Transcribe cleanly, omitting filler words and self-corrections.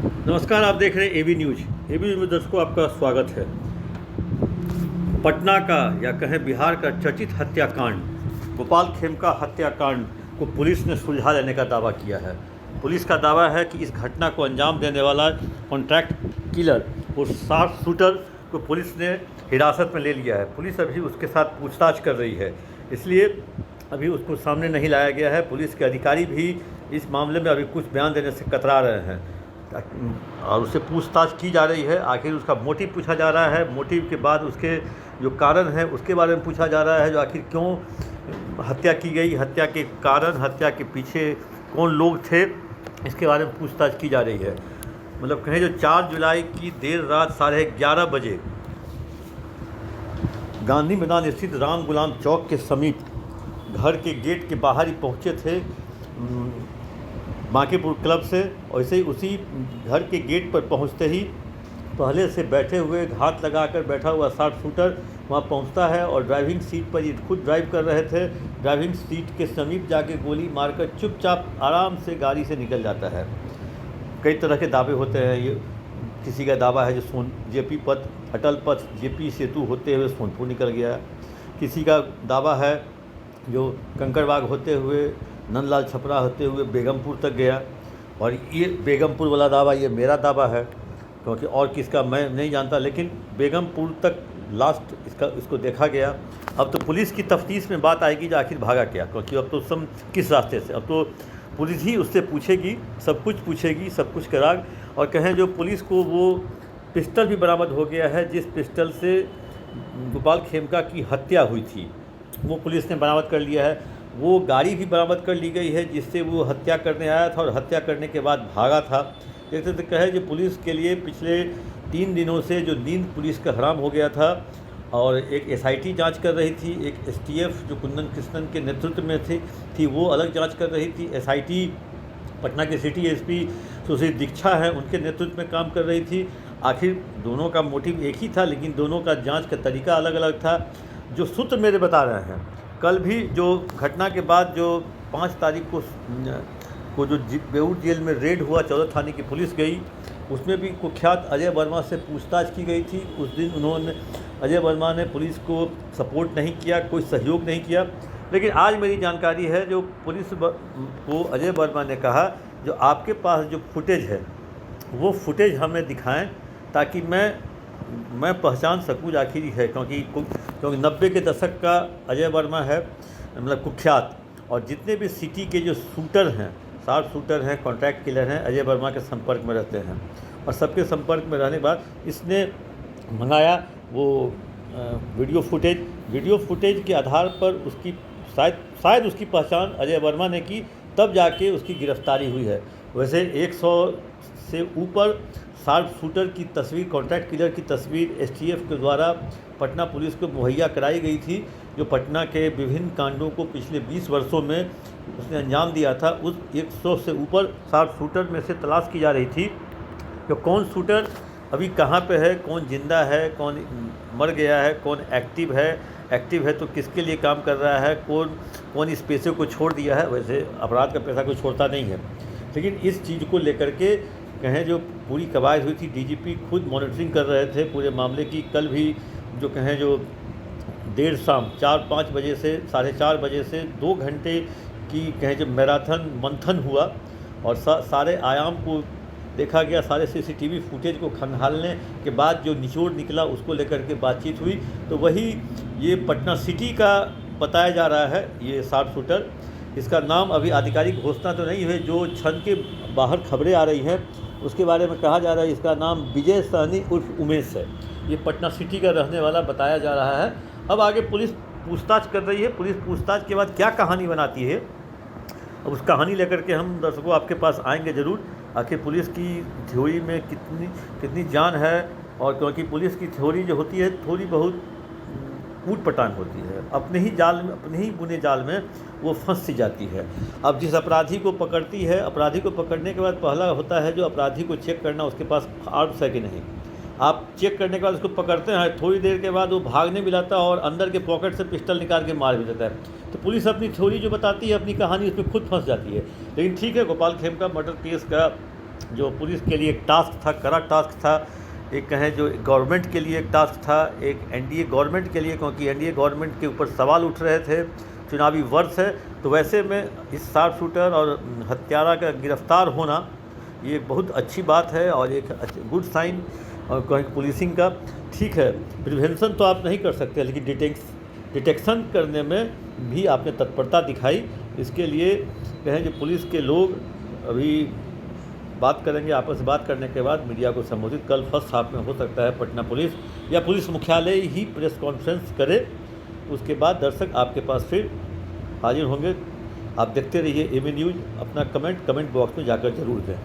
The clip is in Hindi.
नमस्कार, आप देख रहे हैं एबी न्यूज। एबी न्यूज में दर्शकों आपका स्वागत है। पटना का या कहें बिहार का चर्चित हत्याकांड, गोपाल खेमका हत्याकांड को पुलिस ने सुलझा लेने का दावा किया है। पुलिस का दावा है कि इस घटना को अंजाम देने वाला कॉन्ट्रैक्ट किलर और शार्प शूटर को पुलिस ने हिरासत में ले लिया है। पुलिस अभी उसके साथ पूछताछ कर रही है, इसलिए अभी उसको सामने नहीं लाया गया है। पुलिस के अधिकारी भी इस मामले में अभी कुछ बयान देने से कतरा रहे हैं और उससे पूछताछ की जा रही है। आखिर उसका मोटिव पूछा जा रहा है। मोटिव के बाद उसके जो कारण है उसके बारे में पूछा जा रहा है, जो आखिर क्यों हत्या की गई, हत्या के कारण, हत्या के पीछे कौन लोग थे, इसके बारे में पूछताछ की जा रही है। मतलब कहें जो 4 जुलाई की देर रात 11:30 बजे गांधी मैदान स्थित राम गुलाम चौक के समीप घर के गेट के बाहर ही पहुँचे थे बांकीपुर क्लब से। वैसे ही उसी घर के गेट पर पहुंचते ही पहले से बैठे हुए घात लगाकर बैठा हुआ शार्प शूटर वहां पहुंचता है और ड्राइविंग सीट पर ये खुद ड्राइव कर रहे थे। ड्राइविंग सीट के समीप जाके गोली मारकर चुपचाप आराम से गाड़ी से निकल जाता है। कई तरह के दावे होते हैं। ये किसी का दावा है जो जेपी पथ, अटल पथ, जेपी सेतु होते हुए सोनपुर निकल गया। किसी का दावा है जो कंकड़बाग होते हुए नंदलाल छपरा होते हुए बेगमपुर तक गया। और ये बेगमपुर वाला दावा ये मेरा दावा है, क्योंकि और किसका मैं नहीं जानता, लेकिन बेगमपुर तक लास्ट इसको देखा गया। अब तो पुलिस की तफ्तीश में बात आएगी जो आखिर भागा क्या, क्योंकि अब तो सब किस रास्ते से, अब तो पुलिस ही उससे पूछेगी, सब कुछ पूछेगी, सब कुछ कराग। और कहें जो पुलिस को वो पिस्टल भी बरामद हो गया है जिस पिस्टल से गोपाल खेमका की हत्या हुई थी, वो पुलिस ने बरामद कर लिया है। वो गाड़ी भी बरामद कर ली गई है जिससे वो हत्या करने आया था और हत्या करने के बाद भागा था। जैसे तो कहे जो पुलिस के लिए पिछले 3 दिनों से जो नींद पुलिस का हराम हो गया था और एक एसआईटी जांच कर रही थी, एक एसटीएफ जो कुंदन कृष्णन के नेतृत्व में थी वो अलग जांच कर रही थी। एसआईटी पटना के सिटी एसपी सुश्री दीक्षा है, उनके नेतृत्व में काम कर रही थी। आखिर दोनों का मोटिव एक ही था, लेकिन दोनों का जाँच का तरीका अलग अलग था। जो सूत्र मेरे बता रहे हैं, कल भी जो घटना के बाद जो 5 तारीख को जो बेऊर जेल में रेड हुआ, 14 थाने की पुलिस गई, उसमें भी कुख्यात अजय वर्मा से पूछताछ की गई थी। उस दिन उन्होंने, अजय वर्मा ने पुलिस को सपोर्ट नहीं किया, कोई सहयोग नहीं किया। लेकिन आज मेरी जानकारी है जो पुलिस को अजय वर्मा ने कहा जो आपके पास जो फुटेज है वो फुटेज हमें दिखाएं ताकि मैं पहचान सकूँ आखिर है, क्योंकि 90 के दशक का अजय वर्मा है, मतलब कुख्यात। और जितने भी सिटी के जो शूटर हैं, शार्प शूटर हैं, कॉन्ट्रैक्ट किलर हैं, अजय वर्मा के संपर्क में रहते हैं। और सबके संपर्क में रहने के बाद इसने मंगाया वो वीडियो फुटेज के आधार पर उसकी शायद उसकी पहचान अजय वर्मा ने की, तब जाके उसकी गिरफ्तारी हुई है। वैसे 100 से ऊपर शार्प शूटर की तस्वीर, कॉन्ट्रैक्ट किलर की तस्वीर एसटीएफ के द्वारा पटना पुलिस को मुहैया कराई गई थी, जो पटना के विभिन्न कांडों को पिछले 20 वर्षों में उसने अंजाम दिया था। उस 100 से ऊपर शार्प शूटर में से तलाश की जा रही थी कि कौन शूटर अभी कहाँ पे है, कौन जिंदा है, कौन मर गया है, कौन एक्टिव है तो किसके लिए काम कर रहा है, कौन इस पेशे को छोड़ दिया है। वैसे अपराध का पैसा कोई छोड़ता नहीं है, लेकिन इस चीज़ को लेकर के कहें जो पूरी कवायद हुई थी, डीजीपी खुद मॉनिटरिंग कर रहे थे पूरे मामले की। कल भी जो कहें जो देर शाम 4-5 बजे से 4:30 बजे से 2 घंटे की कहें जो मैराथन मंथन हुआ और सारे आयाम को देखा गया, सारे सीसीटीवी फुटेज को खंगालने के बाद जो निचोड़ निकला उसको लेकर के बातचीत हुई। तो वही ये पटना सिटी का बताया जा रहा है ये शार्प शूटर। इसका नाम अभी आधिकारिक घोषणा तो नहीं है, जो छन के बाहर खबरें आ रही हैं उसके बारे में कहा जा रहा है इसका नाम विजय सहनी उर्फ उमेश है। ये पटना सिटी का रहने वाला बताया जा रहा है। अब आगे पुलिस पूछताछ कर रही है। पुलिस पूछताछ के बाद क्या कहानी बनाती है, अब उस कहानी लेकर के हम दर्शकों आपके पास आएंगे ज़रूर। आखिर पुलिस की थ्योरी में कितनी जान है, और क्योंकि पुलिस की थ्योरी जो होती है थोड़ी बहुत ऊट पटांग होती है, अपने ही बुने जाल में वो फंस सी जाती है। अब जिस अपराधी को पकड़ती है, अपराधी को पकड़ने के बाद पहला होता है जो अपराधी को चेक करना उसके पास आर्म्स है कि नहीं। आप चेक करने के बाद उसको पकड़ते हैं, थोड़ी देर के बाद वो भागने भी लगता है और अंदर के पॉकेट से पिस्टल निकाल के मार भी देता है। तो पुलिस अपनी थ्योरी जो बताती है, अपनी कहानी, उसमें खुद फंस जाती है। लेकिन ठीक है, गोपाल खेमका मर्डर केस का जो पुलिस के लिए एक टास्क था, कड़ा टास्क था, एक कहें जो गवर्नमेंट के लिए एक टास्क था, एक एनडीए गवर्नमेंट के लिए, क्योंकि एनडीए गवर्नमेंट के ऊपर सवाल उठ रहे थे, चुनावी वर्ष है, तो वैसे में इस शार्प शूटर और हत्यारा का गिरफ्तार होना ये बहुत अच्छी बात है और एक गुड साइन और कहें पुलिसिंग का। ठीक है, प्रिवेंशन तो आप नहीं कर सकते, लेकिन डिटेक्शन करने में भी आपने तत्परता दिखाई। इसके लिए कहें जो पुलिस के लोग अभी बात करेंगे, आपस में बात करने के बाद मीडिया को संबोधित कल फर्स्ट हाफ में हो सकता है पटना पुलिस या पुलिस मुख्यालय ही प्रेस कॉन्फ्रेंस करे, उसके बाद दर्शक आपके पास फिर हाजिर होंगे। आप देखते रहिए एबी न्यूज़। अपना कमेंट बॉक्स में जाकर जरूर दें।